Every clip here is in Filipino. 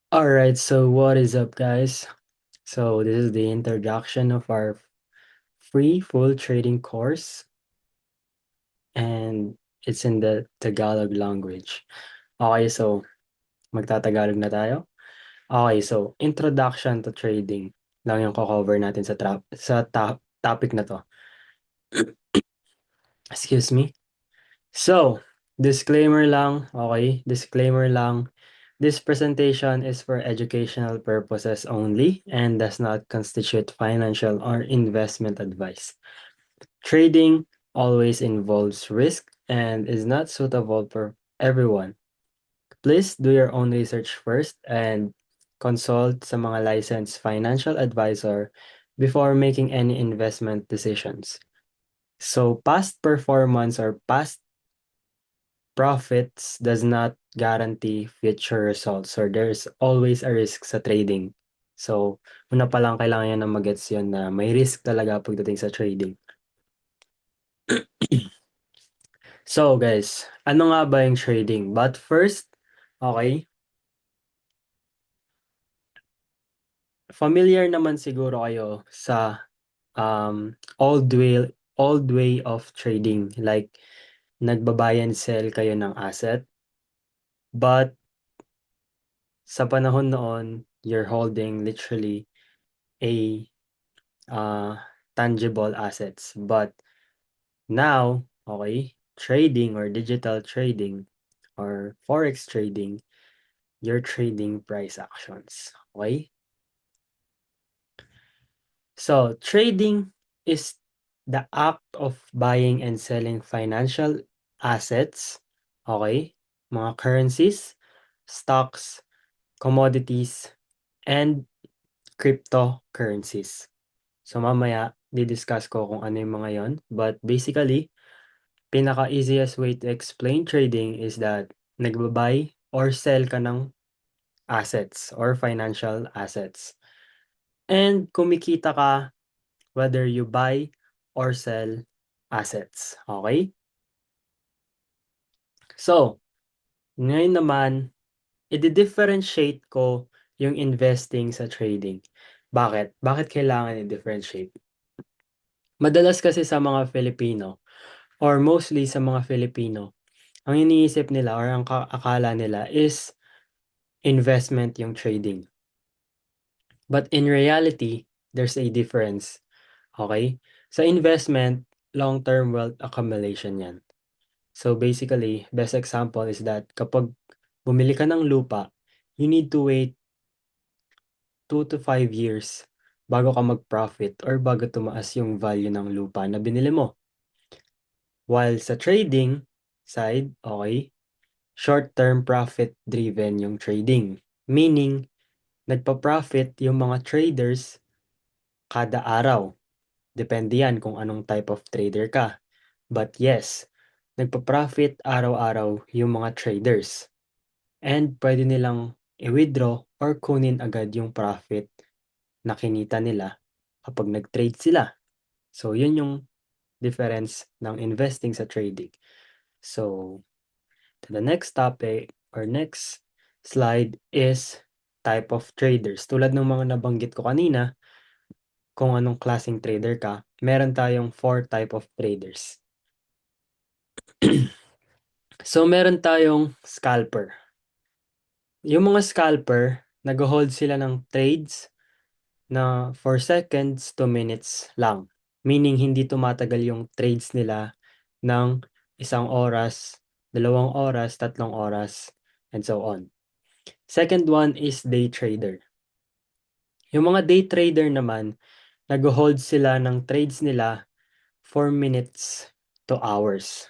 Alright, so what is up, guys? So, this is the introduction of our free full trading course, and it's in the Tagalog language. Okay, so magtatagalog na tayo. Okay, so introduction to trading lang yung cover natin sa topic na to. Excuse me. So, disclaimer lang, okay? Disclaimer lang. This presentation is for educational purposes only and does not constitute financial or investment advice. Trading always involves risk and is not suitable for everyone. Please do your own research first and consult sa mga licensed financial advisor before making any investment decisions. So, past performance or past profits does not guarantee future results, or there's always a risk sa trading. So, una pa lang kailangan yan na mag-gets yun na may risk talaga pagdating sa trading. So guys, ano nga ba yung trading? But first, okay, familiar naman siguro kayo sa old way of trading. Like, nagbabuy and sell kayo ng asset, but sa panahon noon, you're holding literally a tangible assets. But now, okay, trading or digital trading or forex trading, you're trading price actions. Okay? So, trading is the act of buying and selling financial assets, okay? Mga currencies, stocks, commodities, and cryptocurrencies. So, mamaya, di-discuss ko kung ano yung mga yon. But basically, pinaka-easiest way to explain trading is that nagbabuy or sell ka ng assets or financial assets. And kumikita ka whether you buy or sell assets. Okay? So, ngayon naman, i-differentiate ko yung investing sa trading. Bakit? Bakit kailangan i-differentiate? Madalas kasi sa mga Filipino or mostly sa mga Filipino, ang iniisip nila or ang akala nila is investment yung trading. But in reality, there's a difference. Okay? Sa investment, long-term wealth accumulation yan. So basically, best example is that kapag bumili ka ng lupa, you need to wait 2 to 5 years bago ka mag-profit or bago tumaas yung value ng lupa na binili mo. While sa trading side, okay, short-term profit-driven yung trading. Meaning, nagpa-profit yung mga traders kada araw. Depende yan kung anong type of trader ka. But yes, nagpa-profit araw-araw yung mga traders. And pwede nilang i-withdraw or kunin agad yung profit na kinita nila kapag nag-trade sila. So, yun yung difference ng investing sa trading. So, to the next topic or next slide is type of traders. Tulad ng mga nabanggit ko kanina, kung anong klaseng trader ka, meron tayong 4 type of traders. So, meron tayong scalper. Yung mga scalper, nag-hold sila ng trades na for seconds to minutes lang. Meaning, hindi tumatagal yung trades nila ng 1 oras, 2 oras, 3 oras, and so on. Second one is day trader. Yung mga day trader naman, nag-hold sila ng trades nila for minutes to hours.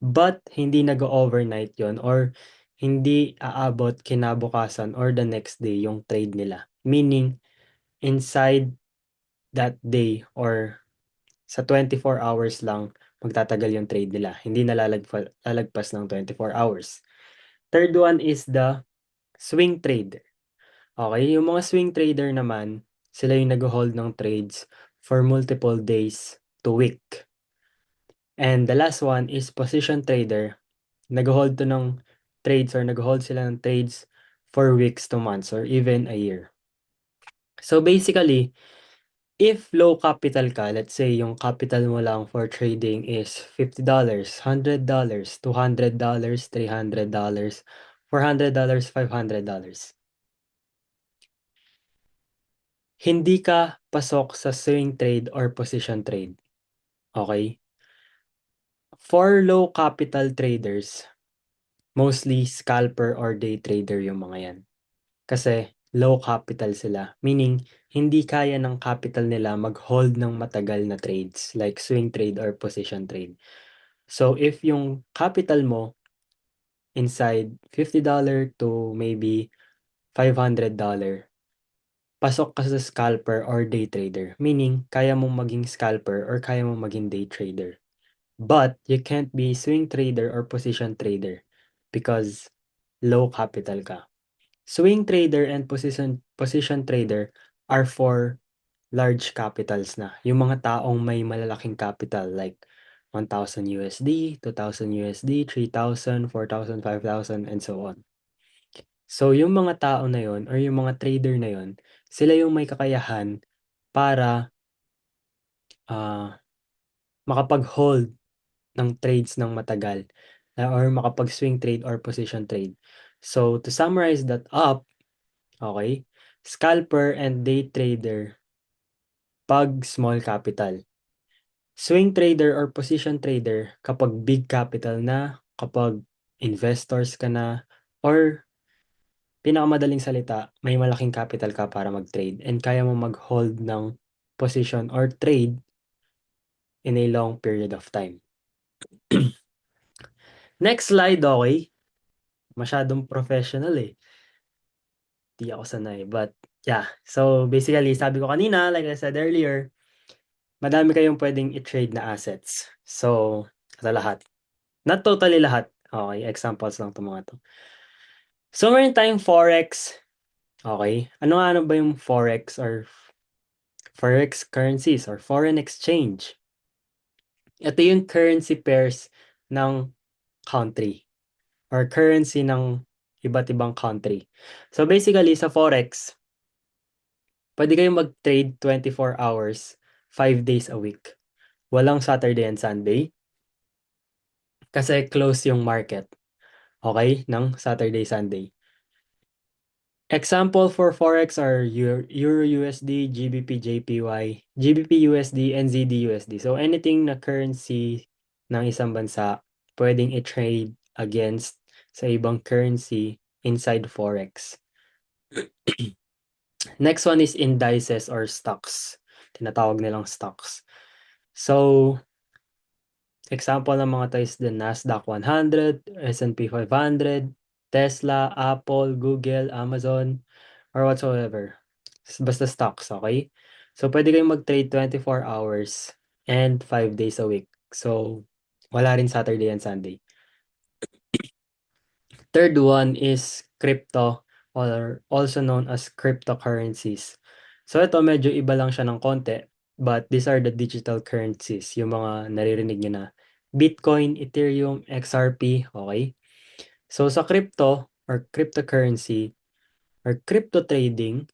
But hindi nag-overnight yon or hindi aabot kinabukasan or the next day yung trade nila. Meaning, inside that day or sa 24 hours lang magtatagal yung trade nila. Hindi lalagpas ng 24 hours. Third one is the swing trader. Okay, yung mga swing trader naman, sila yung nag-hold ng trades for multiple days to week. And the last one is position trader. Nag-hold to ng trades or nag-hold sila ng trades for weeks to months or even a year. So basically, if low capital ka, let's say yung capital mo lang for trading is $50, $100, $200, $300, $400, $500. Hindi ka pasok sa swing trade or position trade. Okay? For low capital traders, mostly scalper or day trader yung mga yan. Kasi low capital sila. Meaning, hindi kaya ng capital nila mag-hold ng matagal na trades like swing trade or position trade. So, if yung capital mo inside $50 to maybe $500, pasok ka sa scalper or day trader. Meaning, kaya mong maging scalper or kaya mong maging day trader. But, you can't be swing trader or position trader because low capital ka. Swing trader and position trader are for large capitals na. Yung mga taong may malalaking capital like 1,000 USD, 2,000 USD, 3,000, 4,000, 5,000, and so on. So, yung mga tao na yon or yung mga trader na yon, sila yung may kakayahan para makapag-hold ng trades ng matagal or makapag-swing trade or position trade. So, to summarize that up, okay, scalper and day trader pag small capital. Swing trader or position trader kapag big capital na, kapag investors ka na, or pinakamadaling salita, may malaking capital ka para mag-trade and kaya mo mag-hold ng position or trade in a long period of time. Next slide, okay? Masyadong professional eh. Di ako sanay. But yeah, so basically, sabi ko kanina, like I said earlier, madami kayong pwedeng i-trade na assets. So, sa lahat. Not totally lahat. Okay, examples lang itong mga to. So, meron tayong Forex. Okay, ano ba yung Forex or Forex currencies or foreign exchange? Ito yung currency pairs ng country or currency ng iba't ibang country. So, basically, sa Forex, pwede kayong mag-trade 24 hours, 5 days a week. Walang Saturday and Sunday kasi close yung market. Okay? Ng Saturday, Sunday. Example for Forex are Euro USD, GBP JPY, GBP USD, and ZD USD. So anything na currency ng isang bansa, pwedeng i-trade against sa ibang currency inside Forex. Next one is indices or stocks. Tinatawag nilang stocks. So, example ng mga to is the Nasdaq 100, S&P 500, Tesla, Apple, Google, Amazon, or whatsoever. Basta stocks, okay? So, pwede kayong mag-trade 24 hours and 5 days a week. So, wala rin Saturday and Sunday. Third one is crypto or also known as cryptocurrencies. So, ito medyo iba lang siya ng konti, but these are the digital currencies, yung mga naririnig nyo na Bitcoin, Ethereum, XRP, okay? So, sa crypto or cryptocurrency or crypto trading,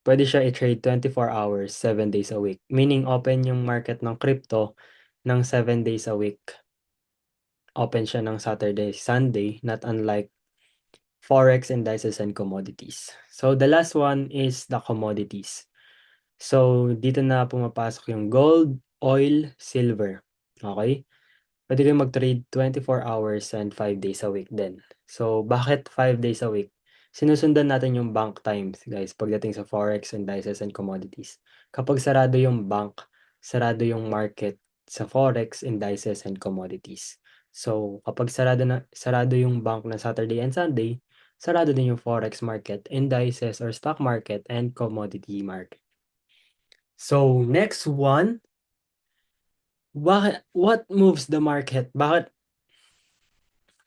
pwede siya i-trade 24 hours, 7 days a week. Meaning, open yung market ng crypto ng 7 days a week. Open siya ng Saturday, Sunday, not unlike Forex, indices, and commodities. So, the last one is the commodities. So, dito na pumapasok yung gold, oil, silver. Okay? Pwede kayong mag-trade 24 hours and 5 days a week din. So, bakit 5 days a week? Sinusundan natin yung bank times, guys, pagdating sa Forex, indices, and commodities. Kapag sarado yung bank, sarado yung market sa Forex, indices, and commodities. So, kapag sarado yung bank na Saturday and Sunday, sarado din yung Forex market, indices, or stock market, and commodity market. So, next one, what moves the market? Bakit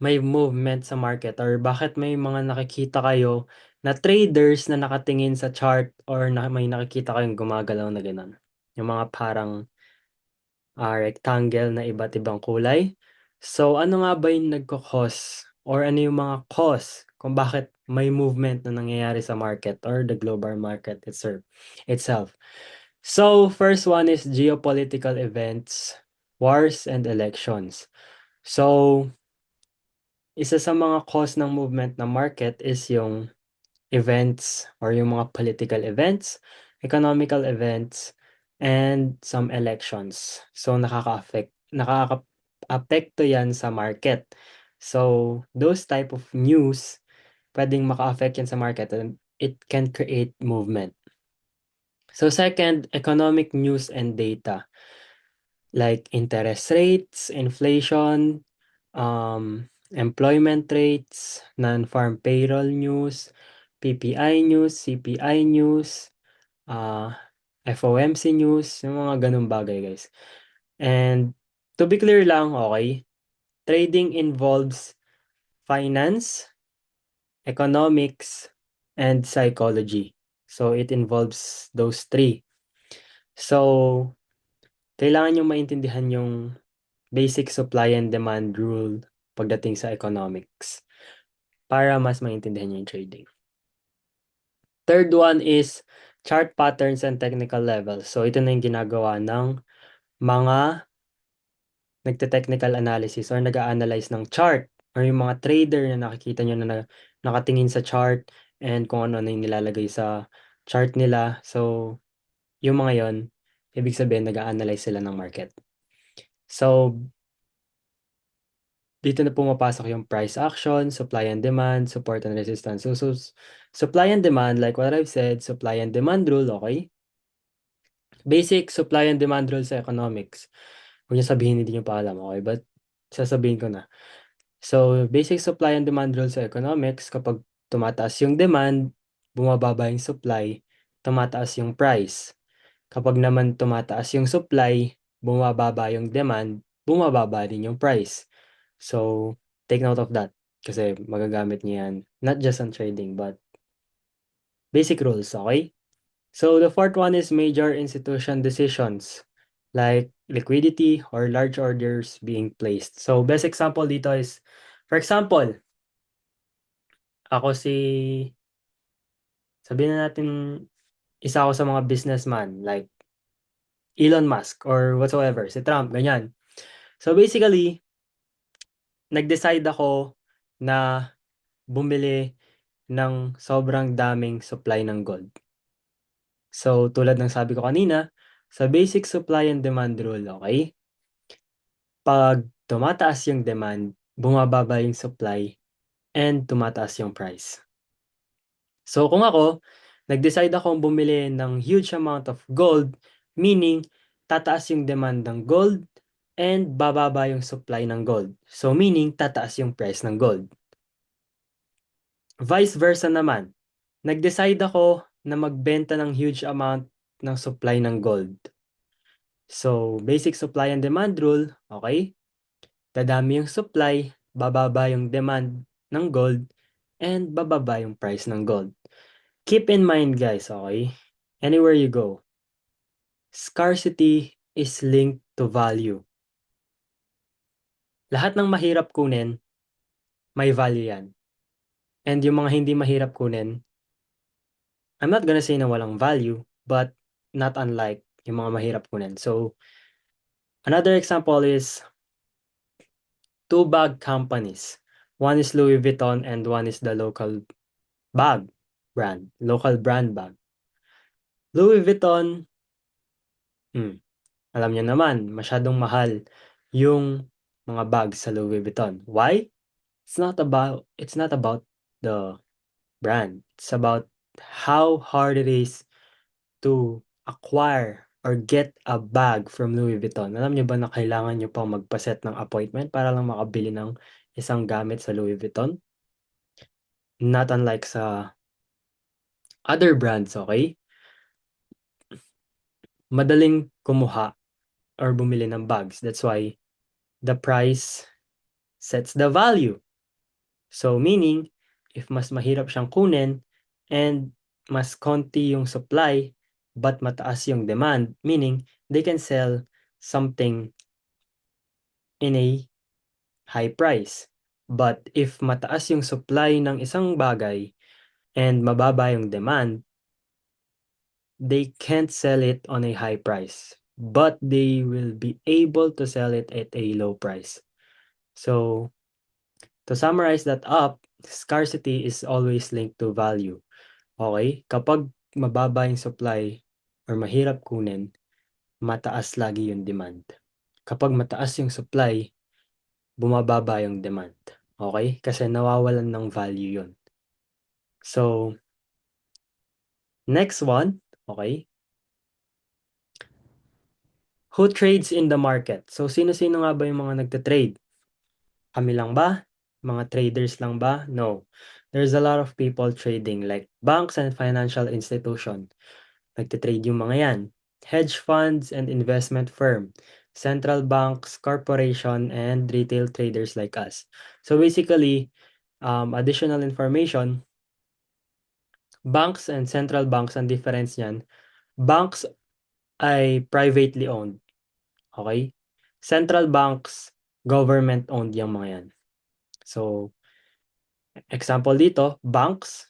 may movement sa market or bakit may mga nakikita kayo na traders na nakatingin sa chart or may nakikita kayong gumagalaw na gano'n? Yung mga parang rectangle na iba't ibang kulay. So, ano nga ba yung nagko-cause or ano yung mga cause kung bakit may movement na nangyayari sa market or the global market itself. So, first one is geopolitical events, wars, and elections. So, isa sa mga cause ng movement ng market is yung events or yung mga political events, economical events, and some elections. So, nakaka-apekto yan sa market. So, those type of news, pwedeng maka-affect yan sa market and it can create movement. So, second, economic news and data like interest rates, inflation, employment rates, non-farm payroll news, PPI news, CPI news, uh, FOMC news, yung mga ganung bagay, guys. And to be clear lang, okay, trading involves finance, economics, and psychology. So, it involves those three. So, kailangan nyo maintindihan yung basic supply and demand rule pagdating sa economics para mas maintindihan nyo yung trading. Third one is chart patterns and technical levels. So, ito na yung ginagawa ng mga nagte-technical analysis or nag-a-analyze ng chart or yung mga trader na nakikita nyo na nakatingin sa chart and kung ano na yung nilalagay sa chart nila. So, yung mga yon, ibig sabihin nag-a-analyze sila ng market. So, dito na pumapasok yung price action, supply and demand, support and resistance. So supply and demand, like what I've said, supply and demand rule, okay? Basic supply and demand rule sa economics. Huwag niyo sabihin hindi niyo pa alam, okay? But sasabihin ko na. So, basic supply and demand rule sa economics, kapag tumataas yung demand, bumababa yung supply, tumataas yung price. Kapag naman tumataas yung supply, bumababa yung demand, bumababa din yung price. So, take note of that kasi magagamit niyo yan not just on trading but basic rules, okay? So, the fourth one is major institution decisions like liquidity or large orders being placed. So, best example dito is, for example, ako sabihin na natin, isa ako sa mga businessman like Elon Musk or whatsoever, si Trump, ganyan. So, basically, nag-decide ako na bumili ng sobrang daming supply ng gold. So, tulad ng sabi ko kanina, sa basic supply and demand rule, okay? Pag tumataas yung demand, bumababa yung supply, and tumataas yung price. So, kung ako, nag-decide akong bumili ng huge amount of gold, meaning, tataas yung demand ng gold, and bababa yung supply ng gold. So, meaning, tataas yung price ng gold. Vice versa naman, nag-decide ako na magbenta ng huge amount ng supply ng gold. So, basic supply and demand rule, okay? Dadami yung supply, bababa yung demand ng gold, and bababa yung price ng gold. Keep in mind, guys, okay? Anywhere you go, scarcity is linked to value. Lahat ng mahirap kunin, may value yan. And yung mga hindi mahirap kunin, I'm not gonna say na walang value, but not unlike yung mga mahirap kunin. So, another example is two bag companies. One is Louis Vuitton and one is the local local brand bag. Louis Vuitton, alam niyo naman, masyadong mahal yung mga bags sa Louis Vuitton. Why? It's not about the brand. It's about how hard it is to acquire or get a bag from Louis Vuitton. Alam niyo ba na kailangan niyo pang magpaset ng appointment para lang makabili ng isang gamit sa Louis Vuitton? Not unlike sa other brands, okay? Madaling kumuha or bumili ng bags. That's why the price sets the value. So meaning, if mas mahirap siyang kunin and mas konti yung supply but mataas yung demand, meaning they can sell something in a high price. But if mataas yung supply ng isang bagay and mababa yung demand, they can't sell it on a high price, but they will be able to sell it at a low price. So, to summarize that up, scarcity is always linked to value. Okay? Kapag mababa yung supply or mahirap kunin, mataas lagi yung demand. Kapag mataas yung supply, bumababa yung demand. Okay? Kasi nawawalan ng value yun. So, next one, okay? Who trades in the market? So, sino-sino nga ba yung mga nagte-trade? Kami lang ba? Mga traders lang ba? No. There's a lot of people trading like banks and financial institution. Nagte-trade yung mga yan. Hedge funds and investment firm. Central banks, corporation, and retail traders like us. So basically, additional information, banks and central banks, ang difference niyan, banks ay privately owned. Okay? Central banks, government-owned yung mga yan. So, example dito, banks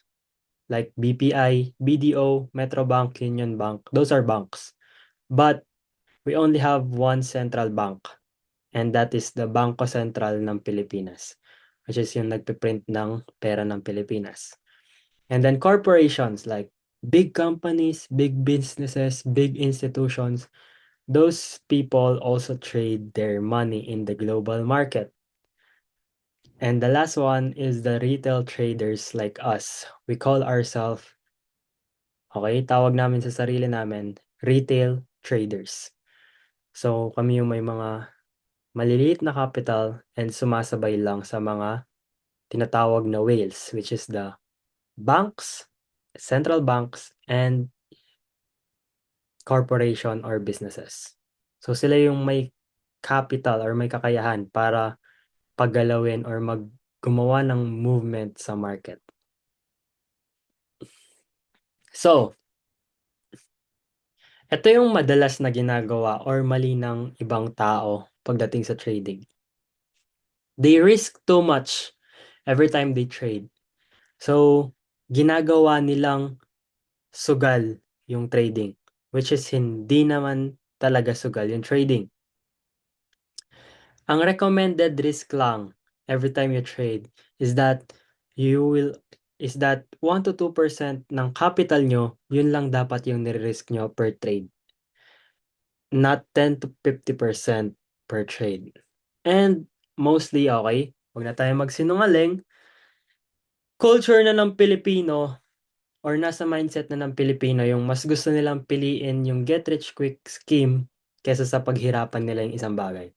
like BPI, BDO, Metrobank, Union Bank, those are banks. But we only have one central bank, and that is the Bangko Sentral ng Pilipinas, which is yung nagpiprint ng pera ng Pilipinas. And then corporations like big companies, big businesses, big institutions, those people also trade their money in the global market. And the last one is the retail traders like us. We call ourselves, okay, tawag namin sa sarili namin, retail traders. So, kami yung may mga maliliit na capital and sumasabay lang sa mga tinatawag na whales, which is the banks, central banks, and corporation or businesses. So, sila yung may capital or may kakayahan para paggalawin or gumawa ng movement sa market. So, ito yung madalas na ginagawa or mali ng ibang tao pagdating sa trading. They risk too much every time they trade. So, ginagawa nilang sugal yung trading, which is hindi naman talaga sugal yung trading. Ang recommended risk lang every time you trade is that 1 to 2% ng capital nyo, yun lang dapat yung nire-risk nyo per trade. Not 10 to 50% per trade. And mostly, okay, huwag na tayo magsinungaling, culture na ng Pilipino or nasa mindset na ng Pilipino yung mas gusto nilang piliin yung get rich quick scheme kesa sa paghirapan nila yung isang bagay.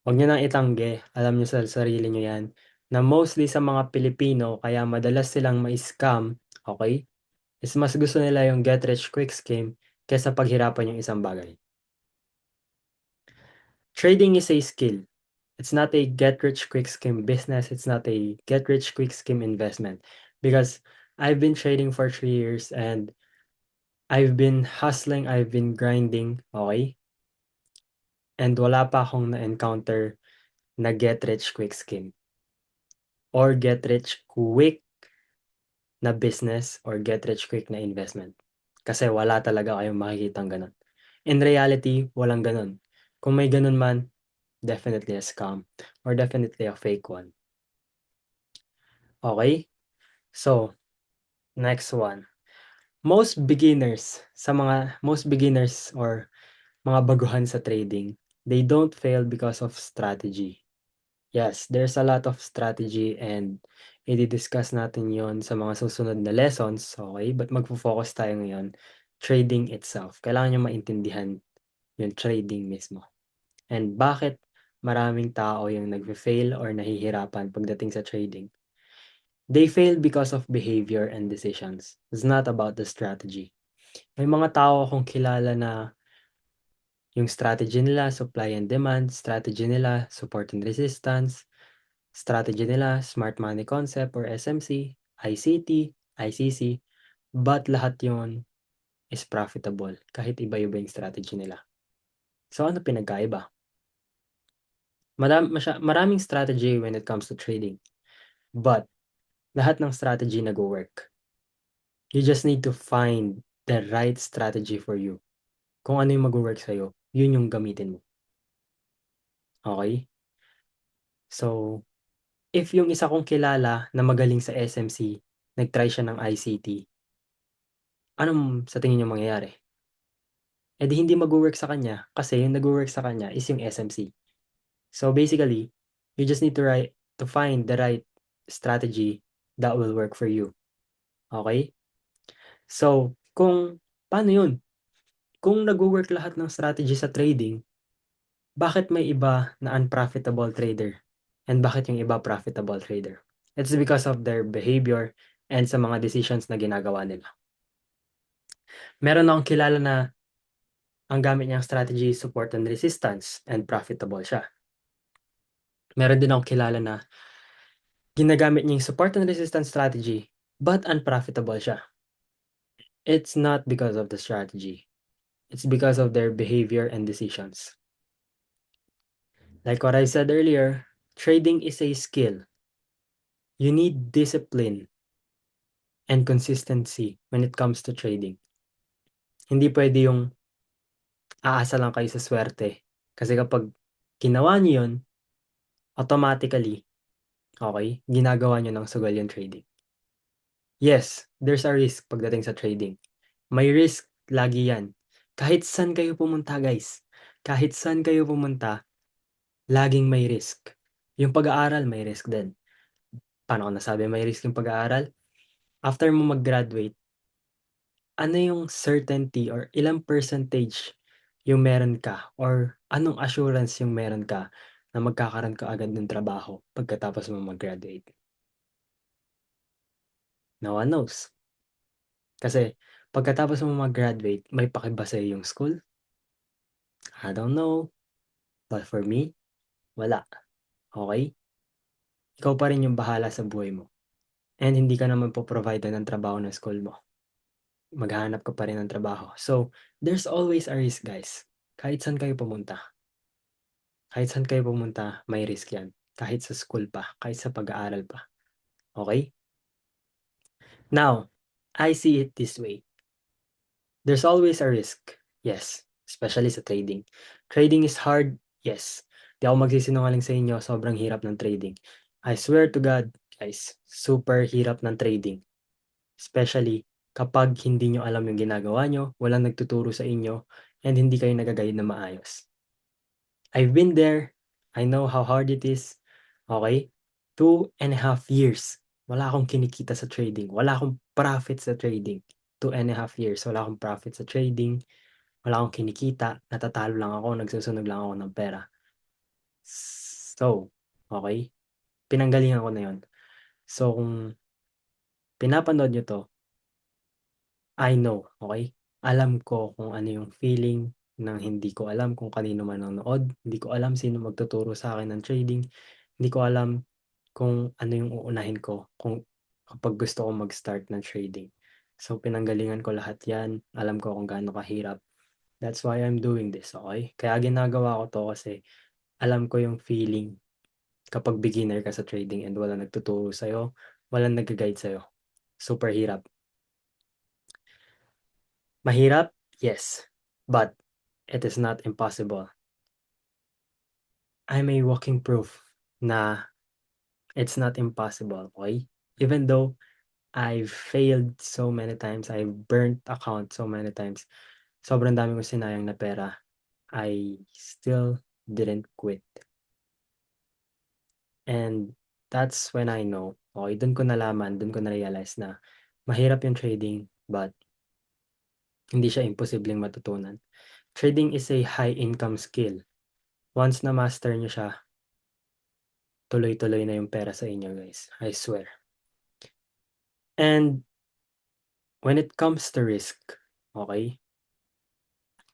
Huwag nyo nang itanggi, alam nyo sa sarili nyo yan, na mostly sa mga Pilipino, kaya madalas silang ma-scam, okay, is mas gusto nila yung get rich quick scheme kesa paghirapan yung isang bagay. Trading is a skill. It's not a get rich quick scheme business. It's not a get rich quick scheme investment. Because I've been trading for 3 years and I've been hustling, I've been grinding, okay? And wala pa akong na-encounter na get rich quick scheme or get rich quick na business or get rich quick na investment. Kasi wala talaga kayong makikitang ganun. In reality, walang ganun. Kung may ganun man, definitely a scam or definitely a fake one. Okay? So, next one. Most beginners or mga baguhan sa trading, they don't fail because of strategy. Yes, there's a lot of strategy and i-discuss natin yon sa mga susunod na lessons, okay? But magfo-focus tayo ngayon, trading itself. Kailangan nyo maintindihan yung trading mismo. And bakit maraming tao yung nagfe-fail or nahihirapan pagdating sa trading? They fail because of behavior and decisions. It's not about the strategy. May mga tao akong kilala na yung strategy nila, supply and demand, strategy nila, support and resistance, strategy nila, smart money concept or SMC, ICT, ICC, but lahat yon is profitable kahit iba-iba yung strategy nila. So ano pinagkaiba? Maraming strategy when it comes to trading. But lahat ng strategy nag-work. You just need to find the right strategy for you. Kung ano yung mag-work sa'yo, yun yung gamitin mo. Okay? So, if yung isa kong kilala na magaling sa SMC, nag-try siya ng ICT, anong sa tingin niyo mangyayari? Eh di hindi mag-work sa kanya kasi yung nag-work sa kanya is yung SMC. So basically, you just need to find the right strategy that will work for you. Okay? So, paano yun? Kung nag-work lahat ng strategy sa trading, bakit may iba na unprofitable trader? And bakit yung iba profitable trader? It's because of their behavior and sa mga decisions na ginagawa nila. Meron akong kilala na ang gamit niyang strategy is support and resistance and profitable siya. Meron din akong kilala na ginagamit niya yung support and resistance strategy but unprofitable siya. It's not because of the strategy. It's because of their behavior and decisions. Like what I said earlier, trading is a skill. You need discipline and consistency when it comes to trading. Hindi pwede yung aasa lang kayo sa swerte. Kasi kapag ginawa niyo yun, automatically, okay, ginagawa niyo ng sugal yung trading. Yes, there's a risk pagdating sa trading. May risk lagi yan. Kahit saan kayo pumunta, guys. Kahit saan kayo pumunta, laging may risk. Yung pag-aaral, may risk din. Paano ko nasabi may risk yung pag-aaral? After mo mag-graduate, ano yung certainty or ilang percentage yung meron ka or anong assurance yung meron ka na magkakaroon ka agad ng trabaho pagkatapos mo mag-graduate? No one knows. Kasi pagkatapos mo mag-graduate, may pakiba sa'yo yung school? I don't know. But for me, wala. Okay? Ikaw pa rin yung bahala sa buhay mo. And hindi ka naman po-provide ng trabaho ng school mo. Maghahanap ka pa rin ng trabaho. So, there's always a risk, guys. Kahit saan kayo pumunta. Kahit saan kayo pumunta, may risk yan. Kahit sa school pa, kahit sa pag-aaral pa. Okay? Now, I see it this way. There's always a risk. Yes, especially sa trading. Trading is hard. Yes. Di ako magsisinungaling sa inyo, sobrang hirap ng trading. I swear to God, guys, super hirap ng trading. Especially kapag hindi nyo alam yung ginagawa nyo, walang nagtuturo sa inyo, and hindi kayo nag-guide na maayos. I've been there. I know how hard it is. Okay? 2.5 years. Wala akong kinikita sa trading. Wala akong profit sa trading. 2.5 years. Wala akong profit sa trading. Wala akong kinikita. Natatalo lang ako. Nagsusunog lang ako ng pera. So, okay? Pinanggalingan ko na yon. So, kung pinapanood nyo to, I know, okay? Alam ko kung ano yung feeling ng hindi ko alam kung kanino man nanonood. Hindi ko alam sino magtuturo sa akin ng trading. Hindi ko alam kung ano yung uunahin ko kung kapag gusto ko mag-start ng trading. So, pinanggalingan ko lahat yan. Alam ko kung gaano kahirap. That's why I'm doing this, okay? Kaya ginagawa ko to kasi alam ko yung feeling kapag beginner ka sa trading and walang nagtuturo sa'yo, walang nag-guide sa'yo. Super hirap. Mahirap? Yes. But it is not impossible. I'm a walking proof na it's not impossible, okay? Even though I've failed so many times, I've burnt account so many times, sobrang dami ko sinayang na pera, I still didn't quit. And that's when I know, okay, dun ko nalaman, dun ko na-realize na mahirap yung trading, but hindi siya imposibleng matutunan. Trading is a high income skill. Once na master nyo siya, tuloy-tuloy na yung pera sa inyo, guys. I swear. And when it comes to risk, okay?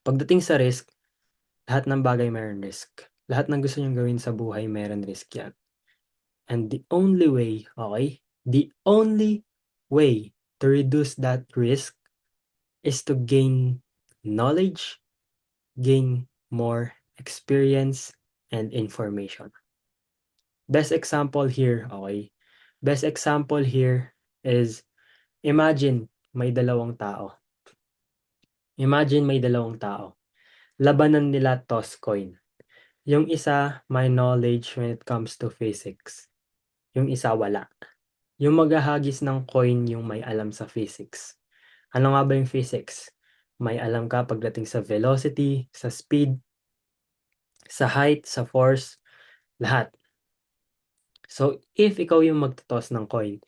Pagdating sa risk, lahat ng bagay meron risk. Lahat ng gusto nyong gawin sa buhay, meron risk yan. And the only way, okay? The only way to reduce that risk is to gain knowledge, gain more experience, and information. Best example here, okay? Best example here is imagine may dalawang tao. Imagine may dalawang tao. Labanan nila toss coin. Yung isa may knowledge when it comes to physics. Yung isa wala. Yung maghahagis ng coin yung may alam sa physics. Ano nga ba yung physics? May alam ka pagdating sa velocity, sa speed, sa height, sa force, lahat. So, if ikaw yung magtotoss ng coin,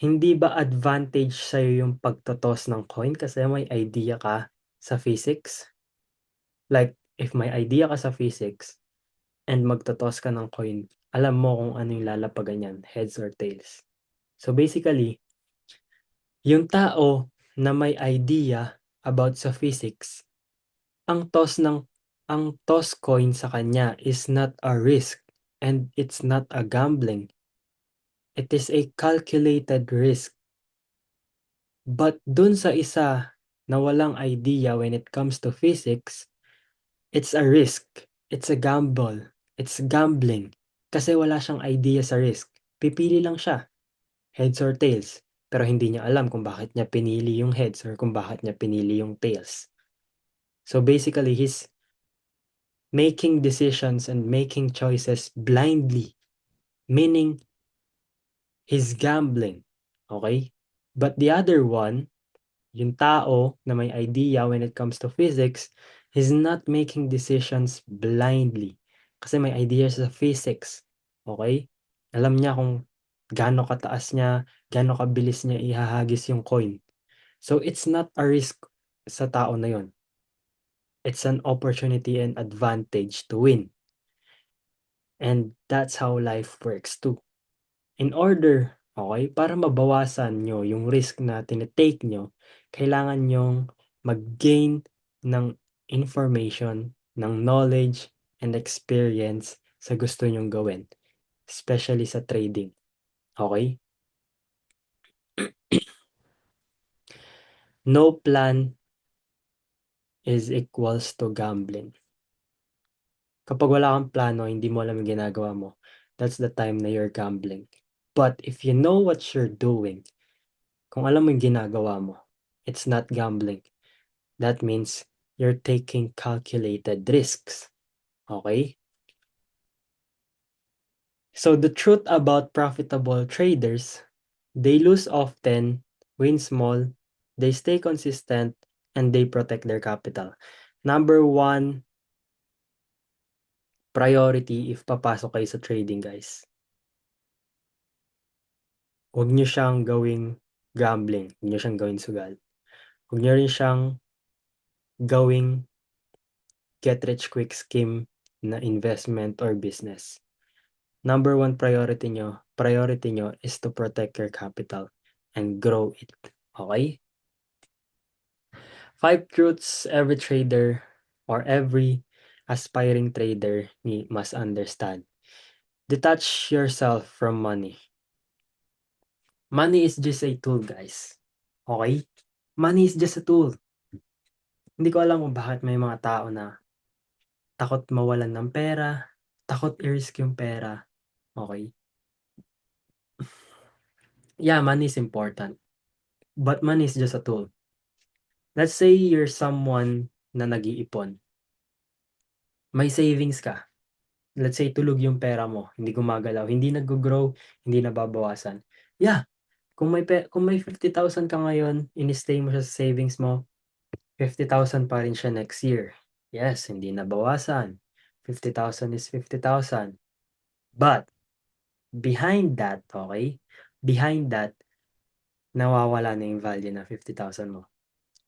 hindi ba advantage sa'yo yung pagtotoss ng coin kasi may idea ka sa physics? Like, if may idea ka sa physics and magtotoss ka ng coin, alam mo kung ano yung lalapagan niyan, heads or tails. So basically, yung tao na may idea about sa physics, ang toss coin sa kanya is not a risk and it's not a gambling. It is a calculated risk. But dun sa isa na walang idea when it comes to physics, it's a risk. It's a gamble. It's gambling. Kasi wala siyang idea sa risk. Pipili lang siya, heads or tails. Pero hindi niya alam kung bakit niya pinili yung heads or kung bakit niya pinili yung tails. So basically, he's making decisions and making choices blindly. Meaning, he's gambling. Okay? But the other one, yung tao na may idea when it comes to physics, he's not making decisions blindly. Kasi may idea sa physics. Okay? Alam niya kung gaano kataas niya, gaano kabilis niya ihahagis yung coin. So it's not a risk sa tao na yon. It's an opportunity and advantage to win. And that's how life works too. In order, okay, para mabawasan nyo yung risk na tinitake nyo, kailangan nyong mag-gain ng information, ng knowledge, and experience sa gusto nyong gawin. Especially sa trading. Okay? No plan is equals to gambling. Kapag wala kang plano, hindi mo alam yung ginagawa mo, that's the time na you're gambling. But if you know what you're doing, kung alam mo yung ginagawa mo, it's not gambling. That means you're taking calculated risks. Okay? So the truth about profitable traders, they lose often, win small, they stay consistent, and they protect their capital. Number one priority if papasok kayo sa trading, guys. Huwag nyo siyang gawing gambling. Huwag nyo siyang gawing sugal. Huwag nyo rin siyang gawing get rich quick scheme na investment or business. Number one priority nyo is to protect your capital and grow it. Okay? 5 truths every trader or every aspiring trader must understand. Detach yourself from money. Money is just a tool, guys. Okay? Money is just a tool. Hindi ko alam kung bakit may mga tao na takot mawalan ng pera, takot i-risk yung pera. Okay? Yeah, money is important. But money is just a tool. Let's say you're someone na nag-iipon. May savings ka. Let's say tulog yung pera mo, hindi gumagalaw, hindi nag-grow, hindi nababawasan. Yeah, kung may 50,000 ka ngayon, in-stay mo siya sa savings mo, 50,000 pa rin siya next year. Yes, hindi nabawasan. 50,000 is 50,000. But behind that, okay? Behind that, nawawala na yung value na 50,000 mo.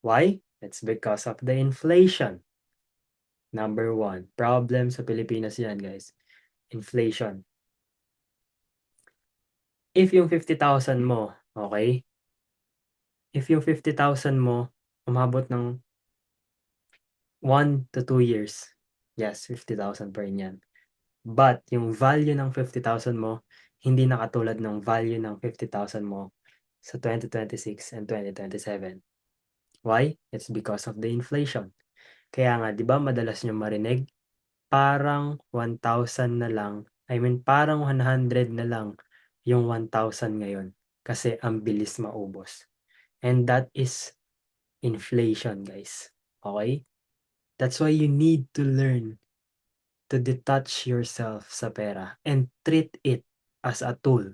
Why? It's because of the inflation. Number one, problem sa Pilipinas yan, guys. Inflation. If yung 50,000 mo, okay? If yung 50,000 mo, umabot ng 1 to 2 years, yes, 50,000 pa rin yan. But yung value ng 50,000 mo, hindi na katulad ng value ng 50,000 mo sa 2026 and 2027. Why? It's because of the inflation. Kaya nga, di ba, madalas nyo marinig, parang 1,000 na lang, parang 100 na lang yung 1,000 ngayon kasi ang bilis maubos. And that is inflation, guys. Okay? That's why you need to learn to detach yourself sa pera and treat it as a tool.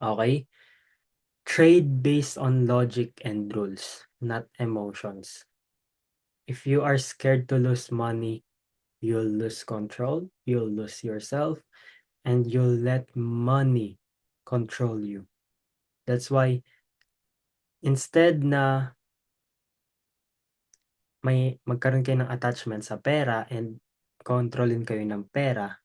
Okay? Trade based on logic and rules, not emotions. If you are scared to lose money, you'll lose control, you'll lose yourself, and you'll let money control you. That's why instead na may magkaroon kayo ng attachment sa pera and kontrolin kayo ng pera,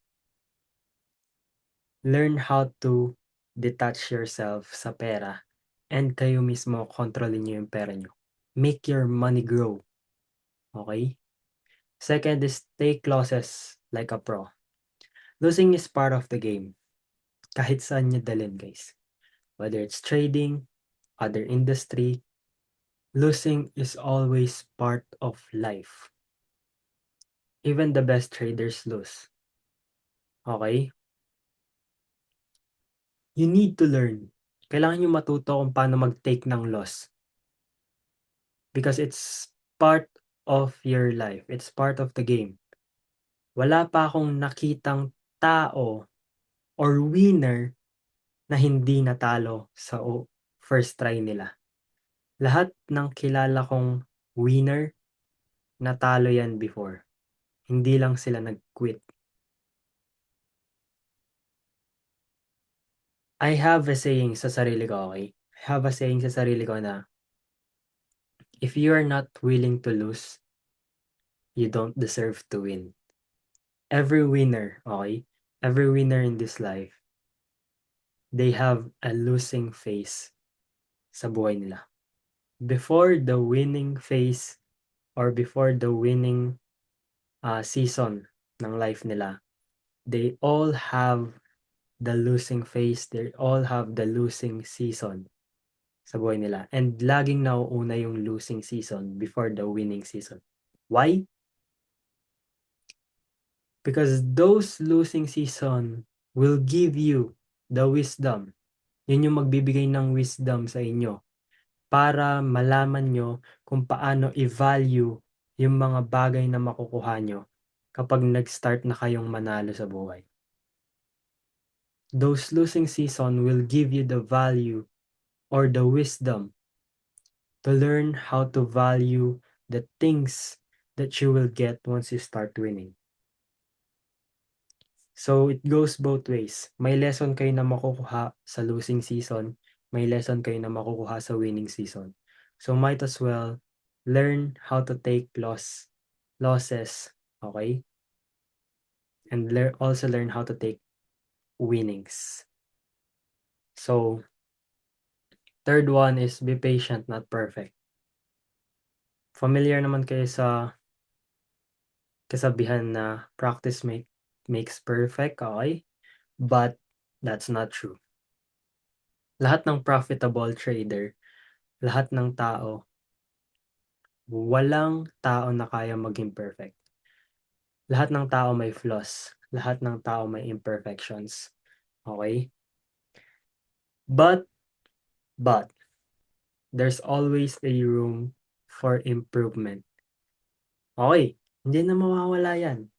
learn how to detach yourself sa pera and kayo mismo kontrolin niyo yung pera niyo. Make your money grow. Okay? Second is take losses like a pro. Losing is part of the game. Kahit saan niyo dalhin, guys. Whether it's trading, other industry, losing is always part of life. Even the best traders lose. Okay? You need to learn. Kailangan nyo matuto kung paano mag-take ng loss. Because it's part of your life. It's part of the game. Wala pa akong nakitang tao or winner na hindi natalo sa first try nila. Lahat ng kilala kong winner, natalo yan before. Hindi lang sila nag-quit. I have a saying sa sarili ko, okay? I have a saying sa sarili ko na, if you are not willing to lose, you don't deserve to win. Every winner, okay? Every winner in this life, they have a losing phase sa buhay nila. Before the winning phase or before the winning season ng life nila, they all have the losing phase, they all have the losing season sa buhay nila. And laging nauuna yung losing season before the winning season. Why? Because those losing season will give you the wisdom. Yun yung magbibigay ng wisdom sa inyo para malaman nyo kung paano i-value yung mga bagay na makukuha nyo kapag nag-start na kayong manalo sa buhay. Those losing season will give you the value or the wisdom to learn how to value the things that you will get once you start winning. So, it goes both ways. May lesson kayo na makukuha sa losing season, may lesson kayo na makukuha sa winning season. So, might as well learn how to take losses, okay? And also learn how to take winnings. So, third one is be patient, not perfect. Familiar naman kayo sa kasabihan na practice makes perfect, okay? But that's not true. Lahat ng profitable trader, lahat ng tao, walang tao na kaya maging perfect. Lahat ng tao may flaws. Lahat ng tao may imperfections. Okay? But, there's always a room for improvement. Okay, hindi na mawawala yan.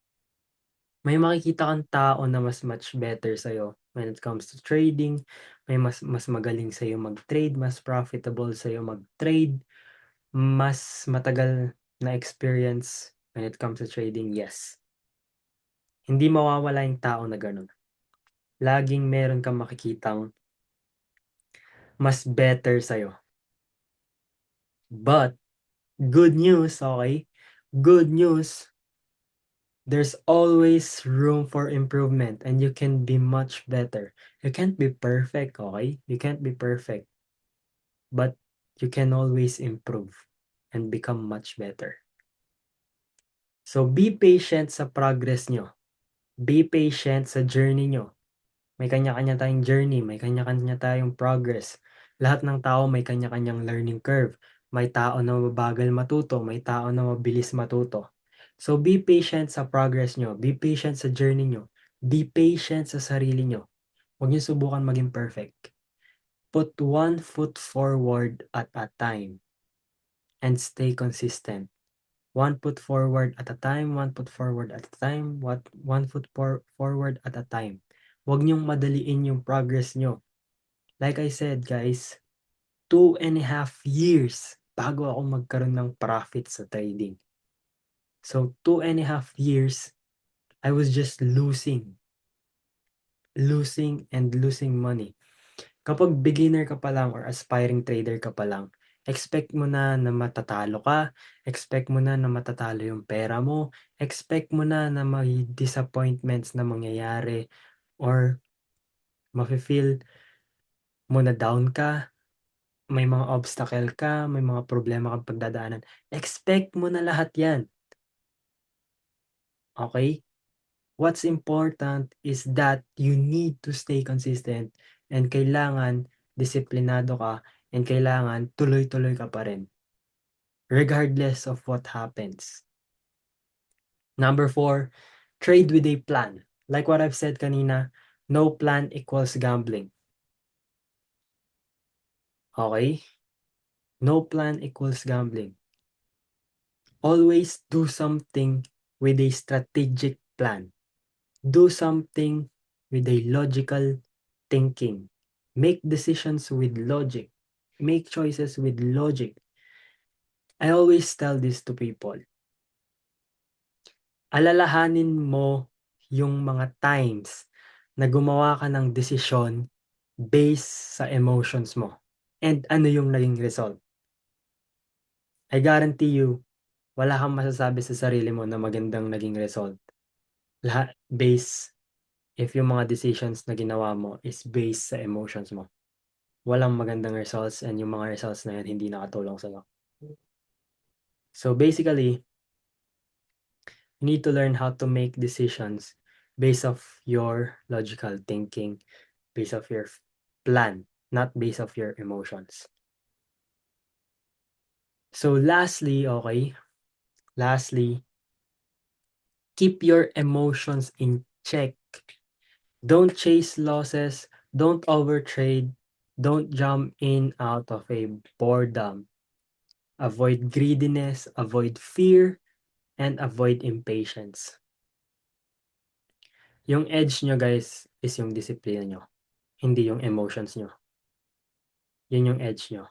May makikita kang tao na mas much better sa'yo when it comes to trading. May mas magaling sa'yo mag-trade, mas profitable sa'yo mag-trade, mas matagal na experience when it comes to trading, yes. Hindi mawawala yung tao na ganun. Laging meron kang makikitang mas better sa'yo. But, good news, okay? Good news, there's always room for improvement and you can be much better. You can't be perfect, okay? You can't be perfect. But you can always improve and become much better. So be patient sa progress nyo. Be patient sa journey nyo. May kanya-kanya tayong journey, may kanya-kanya tayong progress. Lahat ng tao may kanya-kanyang learning curve. May tao na mabagal matuto, may tao na mabilis matuto. So be patient sa progress nyo. Be patient sa journey nyo. Be patient sa sarili nyo. Huwag nyo subukan maging perfect. Put one foot forward at a time and stay consistent. One foot forward at a time, one foot forward at a time, one foot forward at a time. Huwag niyong madaliin yung progress nyo. Like I said, guys, 2.5 years bago ako magkaroon ng profit sa trading. So, 2.5 years, I was just losing and losing money. Kapag beginner ka pa lang or aspiring trader ka pa lang, expect mo na matatalo ka, expect mo na matatalo yung pera mo, expect mo na may disappointments na mangyayari or mafe-feel mo na down ka, may mga obstacle ka, may mga problema kang pagdadaanan. Expect mo na lahat yan. Okay? What's important is that you need to stay consistent and kailangan disiplinado ka and kailangan tuloy-tuloy ka pa rin regardless of what happens. Number 4, trade with a plan. Like what I've said kanina, no plan equals gambling. Okay? No plan equals gambling. Always do something with a strategic plan. Do something with a logical thinking. Make decisions with logic. Make choices with logic. I always tell this to people. Alalahanin mo yung mga times na gumawa ka ng desisyon based sa emotions mo. And ano yung naging result. I guarantee you, wala kang masasabi sa sarili mo na magandang naging result. Lahat based if yung mga decisions na ginawa mo is based sa emotions mo. Walang magandang results and yung mga results na yan hindi nakatulong sa'yo. So basically, you need to learn how to make decisions based off your logical thinking, based off your plan, not based off your emotions. So lastly, keep your emotions in check. Don't chase losses, don't overtrade, don't jump in out of a boredom. Avoid greediness, avoid fear, and avoid impatience. Yung edge nyo, guys, is yung disiplina nyo, hindi yung emotions nyo. Yun yung edge nyo.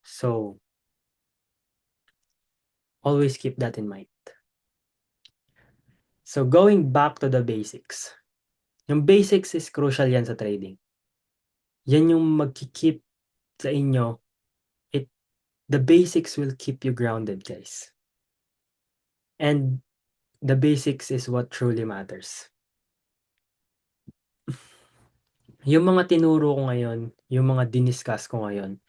So, always keep that in mind. So, going back to the basics. Yung basics is crucial yan sa trading. Yan yung magkikeep sa inyo. The basics will keep you grounded, guys. And the basics is what truly matters. Yung mga tinuro ko ngayon, yung mga diniscuss ko ngayon,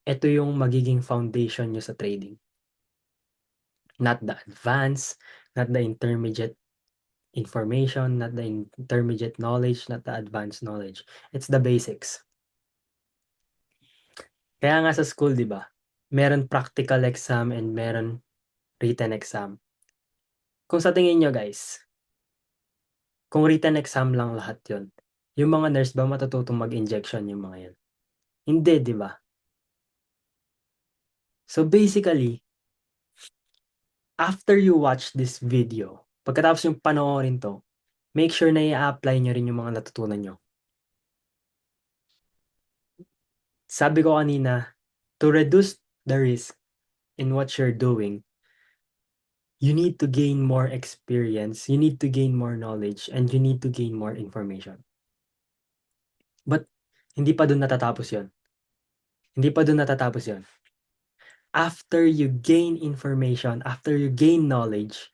ito yung magiging foundation nyo sa trading. Not the advanced, not the intermediate information, not the intermediate knowledge, not the advanced knowledge. It's the basics. Kaya nga sa school, di ba? Meron practical exam and meron written exam. Kung sa tingin nyo, guys, kung written exam lang lahat yon, yung mga nurse ba matututong mag-injection yung mga yan? Hindi, di ba? So basically, after you watch this video, pagkatapos yung panoorin to, make sure na i-apply nyo rin yung mga natutunan nyo. Sabi ko kanina, to reduce the risk in what you're doing, you need to gain more experience, you need to gain more knowledge, and you need to gain more information. But hindi pa dun natatapos yon. Hindi pa dun natatapos yon. After you gain information, after you gain knowledge,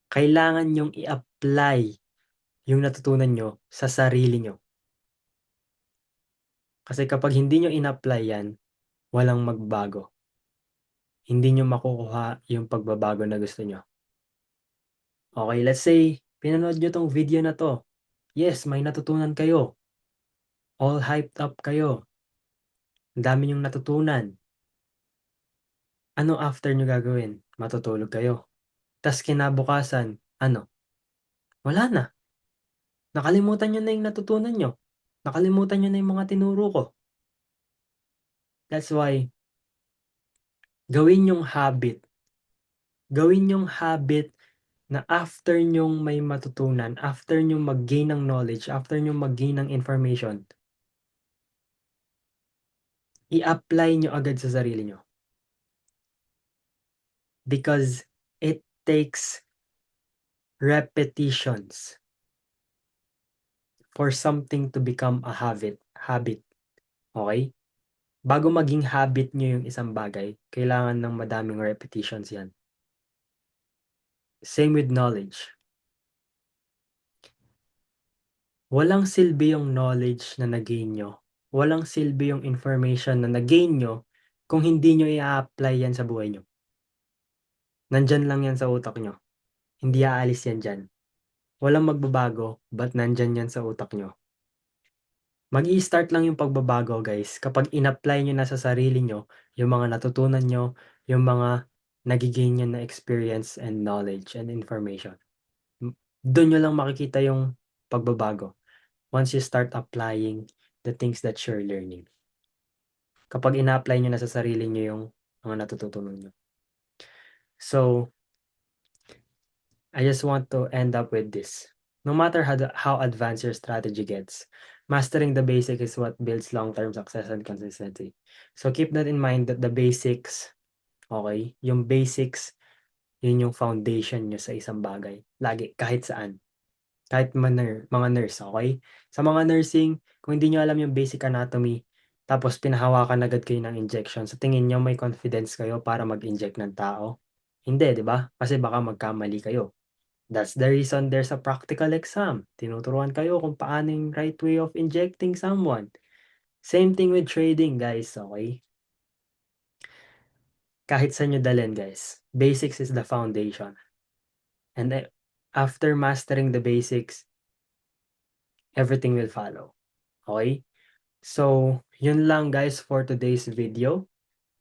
kailangan nyong i-apply yung natutunan nyo sa sarili nyo. Kasi kapag hindi nyo in-apply yan, walang magbago. Hindi nyo makukuha yung pagbabago na gusto nyo. Okay, let's say, pinanood nyo tong video na to. Yes, may natutunan kayo. All hyped up kayo. Ang dami nyong natutunan. Ano after nyo gagawin? Matutulog kayo. Tas kinabukasan, ano? Wala na. Nakalimutan nyo na yung natutunan nyo. Nakalimutan nyo na yung mga tinuro ko. That's why, gawin yung habit. Gawin yung habit na after nyong may matutunan, after nyong mag-gain ng knowledge, after nyong mag-gain ng information, i-apply nyo agad sa sarili nyo. Because it takes repetitions for something to become a habit. Okay? Bago maging habit nyo yung isang bagay, kailangan ng madaming repetitions yan. Same with knowledge. Walang silbi yung knowledge na nag-gain nyo. Walang silbi yung information na nag-gain nyo kung hindi nyo i-apply yan sa buhay nyo. Nandyan lang yan sa utak nyo. Hindi aalis yan dyan. Walang magbabago, but nandyan yan sa utak nyo. Mag-i-start lang yung pagbabago, guys, kapag in-apply nyo na sa sarili nyo yung mga natutunan nyo, yung mga nagigain nyo na experience and knowledge and information. Doon nyo lang makikita yung pagbabago once you start applying the things that you're learning. Kapag ina-apply nyo na sa sarili nyo yung mga natututunan nyo. So, I just want to end up with this. No matter how advanced your strategy gets, mastering the basic is what builds long-term success and consistency. So keep that in mind that the basics, okay, yung basics, yun yung foundation nyo sa isang bagay. Lagi, kahit saan. Kahit mga nurse, okay? Sa mga nursing, kung hindi nyo alam yung basic anatomy, tapos pinahawakan agad kayo ng injection, sa tingin nyo may confidence kayo para mag-inject ng tao? Hindi, di ba? Kasi baka magkamali kayo. That's the reason there's a practical exam. Tinuturuan kayo kung paano yung right way of injecting someone. Same thing with trading, guys, okay? Kahit sa nyo dalhin, guys. Basics is the foundation. And after mastering the basics, everything will follow. Okay? So, yun lang, guys, for today's video.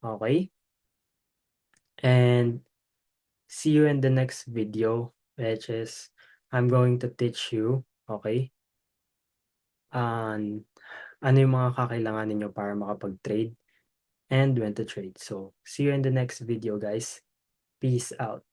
Okay? And see you in the next video, which is I'm going to teach you, okay, on ano yung mga kakailanganin nyo para makapag-trade and when to trade. So, see you in the next video, guys. Peace out.